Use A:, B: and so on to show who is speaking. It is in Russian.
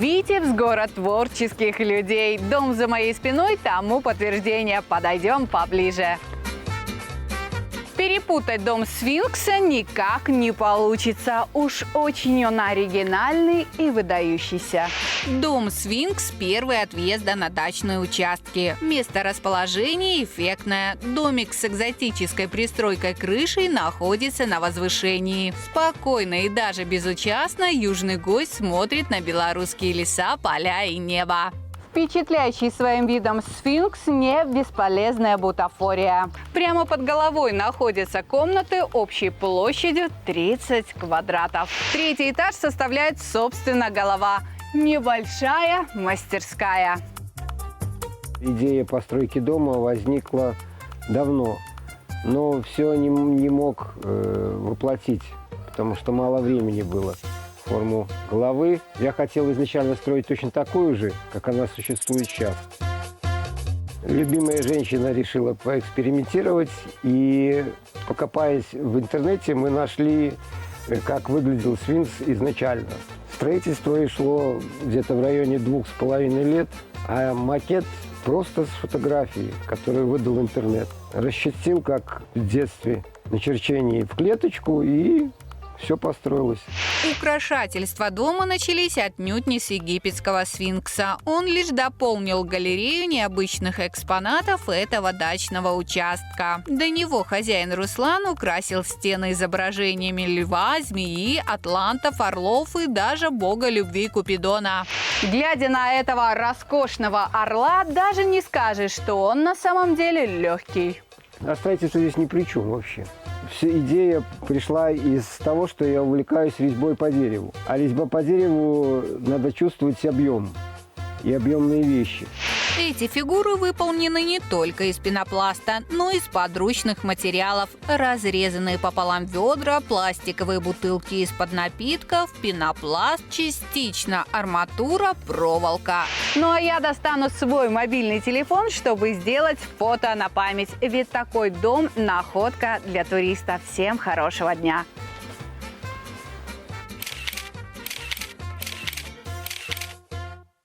A: Витебск – город творческих людей. Дом за моей спиной тому подтверждение. Подойдем поближе. Перепутать дом сфинкса никак не получится. Уж очень он оригинальный и выдающийся. Дом сфинкс – первый от въезда на дачные участки. Место расположения эффектное. Домик с экзотической пристройкой крышей находится на возвышении. Спокойно и даже безучастно южный гость смотрит на белорусские леса, поля и небо. Впечатляющий своим видом сфинкс не бесполезная бутафория. Прямо под головой находятся комнаты общей площадью 30 квадратов. Третий этаж составляет, собственно, голова. Небольшая мастерская.
B: Идея постройки дома возникла давно, но все не мог воплотить, потому что мало времени было. Форму головы я хотел изначально строить точно такую же, как она существует сейчас. Любимая женщина решила поэкспериментировать, и, покопаясь в интернете, мы нашли, как выглядел сфинкс изначально. Строительство и шло где-то в районе 2,5 лет, а макет просто с фотографией, которую выдал интернет. Расчертил, как в детстве, на черчении в клеточку, и все построилось.
A: Украшательства дома начались отнюдь не с египетского сфинкса. Он лишь дополнил галерею необычных экспонатов этого дачного участка. До него хозяин Руслан украсил стены изображениями льва, змеи, атлантов, орлов и даже бога любви Купидона. Глядя на этого роскошного орла, даже не скажешь, что он на самом деле легкий.
B: А строительство здесь ни при чем вообще. Вся идея пришла из того, что я увлекаюсь резьбой по дереву. А резьба по дереву надо чувствовать объем и объемные вещи.
A: Эти фигуры выполнены не только из пенопласта, но и из подручных материалов. Разрезанные пополам ведра, пластиковые бутылки из-под напитков, пенопласт, частично арматура, проволока. Ну а я достану свой мобильный телефон, чтобы сделать фото на память. Ведь такой дом – находка для туриста. Всем хорошего дня!